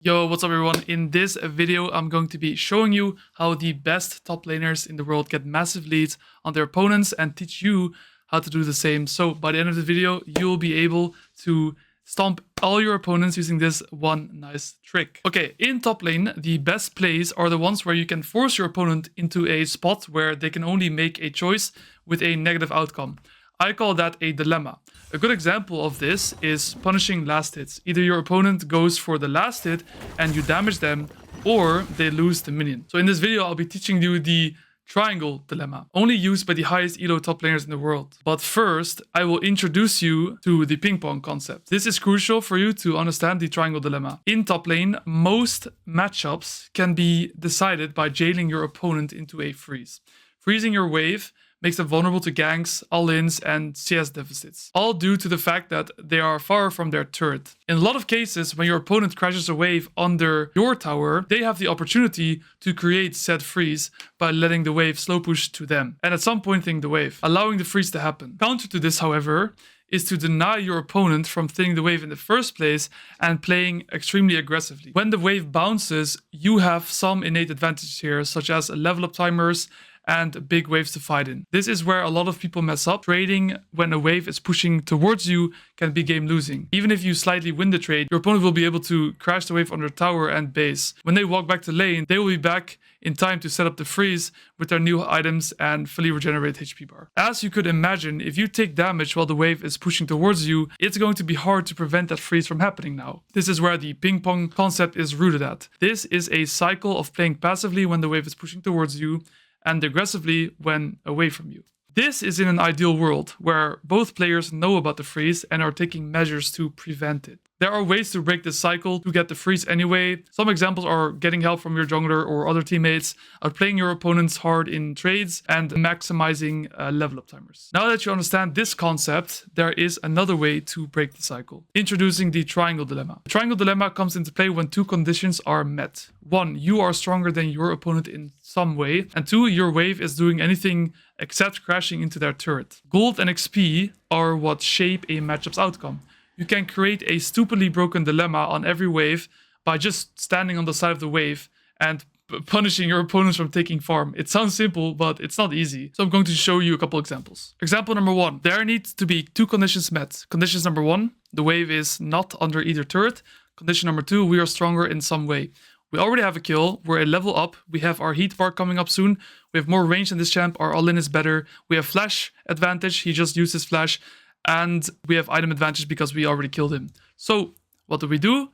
Yo, what's up everyone? In this video, I'm going to be showing you how the best top laners in the world get massive leads on their opponents and teach you how to do the same. So by the end of the video, you'll be able to stomp all your opponents using this one nice trick. Okay, in top lane, the best plays are the ones where you can force your opponent into a spot where they can only make a choice with a negative outcome. I call that a dilemma. A good example of this is punishing last hits. Either your opponent goes for the last hit and you damage them, or they lose the minion. So in this video, I'll be teaching you the triangle dilemma, only used by the highest elo top laners in the world. But first, I will introduce you to the ping pong concept. This is crucial for you to understand the triangle dilemma. In top lane, most matchups can be decided by jailing your opponent into a freeze. Freezing your wave makes them vulnerable to ganks, all-ins, and CS deficits, all due to the fact that they are far from their turret. In a lot of cases, when your opponent crashes a wave under your tower, they have the opportunity to create said freeze by letting the wave slow push to them, and at some point thinning the wave, allowing the freeze to happen. Counter to this, however, is to deny your opponent from thinning the wave in the first place and playing extremely aggressively. When the wave bounces, you have some innate advantage here, such as level up timers and big waves to fight in. This is where a lot of people mess up. Trading when a wave is pushing towards you can be game losing. Even if you slightly win the trade, your opponent will be able to crash the wave on their tower and base. When they walk back to lane, they will be back in time to set up the freeze with their new items and fully regenerate HP bar. As you could imagine, if you take damage while the wave is pushing towards you, it's going to be hard to prevent that freeze from happening now. This is where the ping pong concept is rooted at. This is a cycle of playing passively when the wave is pushing towards you and aggressively when away from you. This is in an ideal world where both players know about the freeze and are taking measures to prevent it. There are ways to break this cycle to get the freeze anyway. Some examples are getting help from your jungler or other teammates, outplaying your opponents hard in trades, and maximizing level up timers. Now that you understand this concept, there is another way to break the cycle. Introducing the triangle dilemma. The triangle dilemma comes into play when two conditions are met. 1, you are stronger than your opponent in some way, and 2, your wave is doing anything except crashing into their turret. Gold and XP are what shape a matchup's outcome. You can create a stupidly broken dilemma on every wave by just standing on the side of the wave and punishing your opponents from taking farm. It sounds simple, but it's not easy. So I'm going to show you a couple examples. Example number 1. There needs to be 2 conditions met. Conditions number 1, the wave is not under either turret. Condition number 2, we are stronger in some way. We already have a kill, we're a level up, we have our heat bar coming up soon, we have more range than this champ, our all-in is better, we have flash advantage, he just used his flash, and we have item advantage because we already killed him. So what do?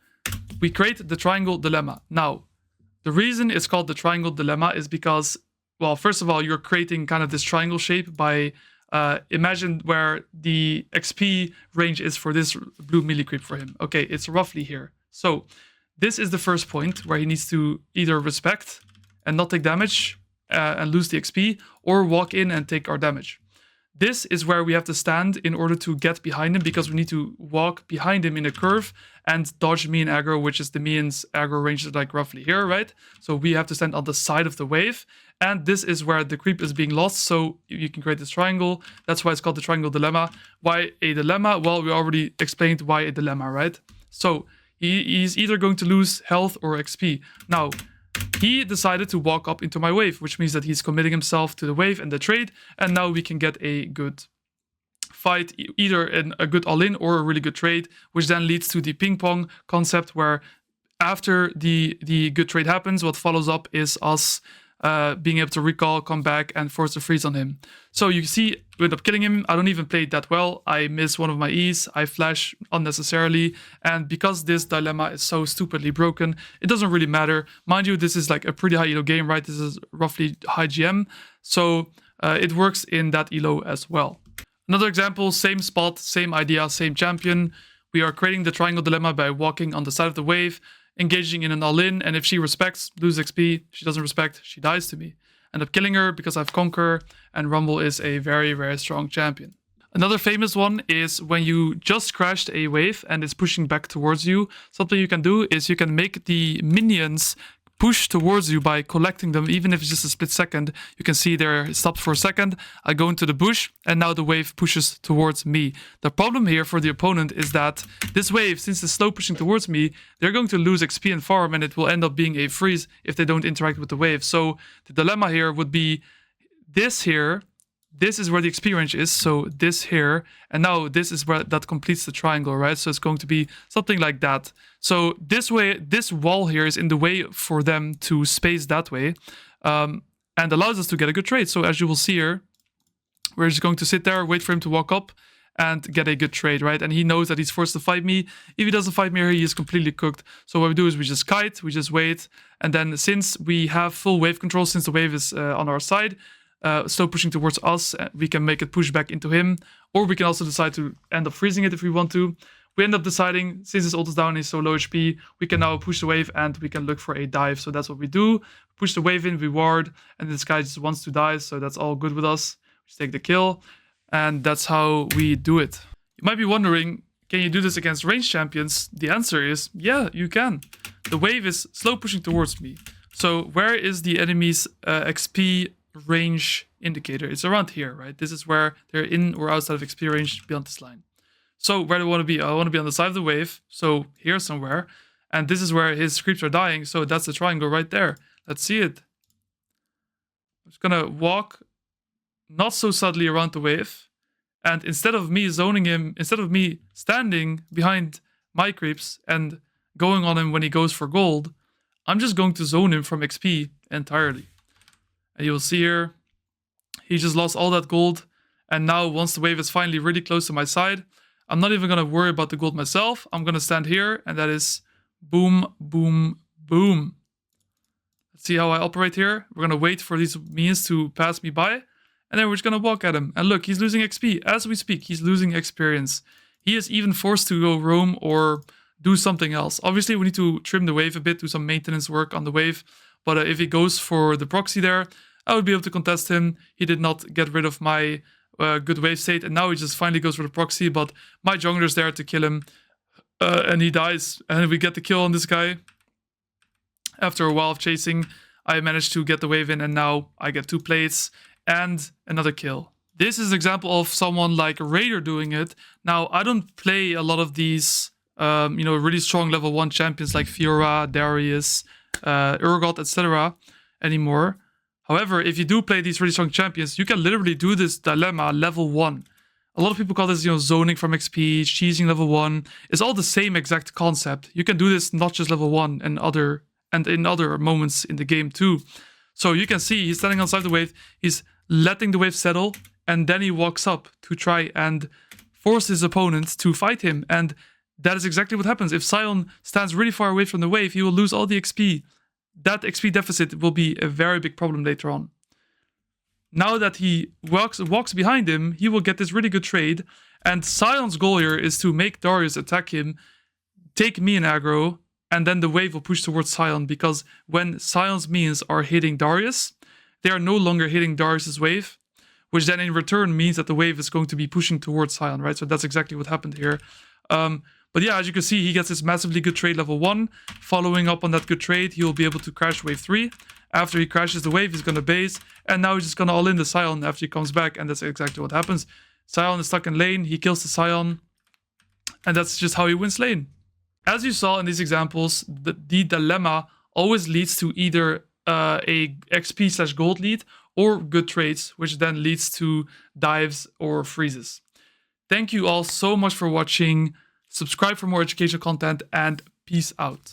We create the triangle dilemma. Now, the reason it's called the triangle dilemma is because, well, first of all, you're creating kind of this triangle shape by imagine where the XP range is for this blue melee creep for him. Okay, it's roughly here. So this is the first point where he needs to either respect and not take damage and lose the XP, or walk in and take our damage. This is where we have to stand in order to get behind him, because we need to walk behind him in a curve and dodge minion aggro, which is the minion's aggro range is like roughly here, right? So we have to stand on the side of the wave, and this is where the creep is being lost, so you can create this triangle. That's why it's called the triangle dilemma. Why a dilemma? Well, we already explained why a dilemma, right? So he's either going to lose health or XP. Now, he decided to walk up into my wave, which means that he's committing himself to the wave and the trade, and now we can get a good fight, either a good all-in or a really good trade, which then leads to the ping pong concept, where after the good trade happens, what follows up is us being able to recall, come back, and force a freeze on him. So you see, we end up killing him. I don't even play it that well. I miss one of my E's. I flash unnecessarily. And because this dilemma is so stupidly broken, it doesn't really matter. Mind you, this is like a pretty high elo game, right? This is roughly high GM. So it works in that elo as well. Another example, same spot, same idea, same champion. We are creating the triangle dilemma by walking on the side of the wave, engaging in an all-in, and if she respects, lose XP. She doesn't respect, she dies to me. End up killing her because I have Conquer, and Rumble is a very, very strong champion. Another famous one is when you just crashed a wave and it's pushing back towards you. Something you can do is you can make the minions push towards you by collecting them, even if it's just a split second. You can see there it stops for a second. I go into the bush, and now the wave pushes towards me. The problem here for the opponent is that this wave, since it's slow pushing towards me, they're going to lose XP and farm, and it will end up being a freeze if they don't interact with the wave. So the dilemma here would be this here. This is where the XP range is, so this here, and now this is where that completes the triangle, right? So it's going to be something like that. So this way, this wall here is in the way for them to space that way, and allows us to get a good trade. So as you will see here, we're just going to sit there, wait for him to walk up, and get a good trade, right? And he knows that he's forced to fight me. If he doesn't fight me here, he is completely cooked. So what we do is we just kite, we just wait, and then since we have full wave control, since the wave is on our side, slow pushing towards us, we can make it push back into him, or we can also decide to end up freezing it if we want to. We end up deciding, since his ult is down, he's so low HP, we can now push the wave and we can look for a dive. So that's what we do. Push the wave in, we ward, and this guy just wants to die, so that's all good with us. We just take the kill, and that's how we do it. You might be wondering, can you do this against ranged champions? The answer is, yeah, you can. The wave is slow pushing towards me. So where is the enemy's XP range indicator? It's around here, right? This is where they're in or outside of XP range beyond this line. So where do I want to be? I want to be on the side of the wave, so here somewhere, and this is where his creeps are dying, so that's the triangle right there. Let's see it. I'm just gonna walk not so subtly around the wave, and instead of me zoning him, instead of me standing behind my creeps and going on him when he goes for gold, I'm just going to zone him from XP entirely. And you'll see here, he just lost all that gold. And now once the wave is finally really close to my side, I'm not even going to worry about the gold myself. I'm going to stand here, and that is boom, boom, boom. Let's see how I operate here. We're going to wait for these minions to pass me by, and then we're just going to walk at him. And look, he's losing XP. As we speak, he's losing experience. He is even forced to go roam or do something else. Obviously, we need to trim the wave a bit, do some maintenance work on the wave. But if he goes for the proxy there, I would be able to contest him. He did not get rid of my good wave state, and now he just finally goes for the proxy, but my jungler's there to kill him, and he dies, and we get the kill on this guy. After a while of chasing, I managed to get the wave in, and now I get 2 plates and another kill. This is an example of someone like Raider doing it. Now, I don't play a lot of these, really strong level 1 champions like Fiora, Darius, Urgot, etc. anymore. However, if you do play these really strong champions, you can literally do this dilemma level 1. A lot of people call this, zoning from XP, cheesing level 1. It's all the same exact concept. You can do this not just level 1 and in other moments in the game too. So you can see he's standing on side of the wave, he's letting the wave settle, and then he walks up to try and force his opponent to fight him. And that is exactly what happens. If Sion stands really far away from the wave, he will lose all the XP. That XP deficit will be a very big problem later on. Now that he walks behind him, he will get this really good trade. And Sion's goal here is to make Darius attack him, take me in aggro, and then the wave will push towards Sion, because when Sion's minions are hitting Darius, they are no longer hitting Darius's wave, which then in return means that the wave is going to be pushing towards Sion, right? So that's exactly what happened here. But yeah, as you can see, he gets this massively good trade level 1. Following up on that good trade, he will be able to crash wave 3. After he crashes the wave, he's going to base. And now he's just going to all in the Sion after he comes back. And that's exactly what happens. Sion is stuck in lane. He kills the Sion. And that's just how he wins lane. As you saw in these examples, the dilemma always leads to either a XP/gold lead or good trades, which then leads to dives or freezes. Thank you all so much for watching. Subscribe for more educational content, and peace out.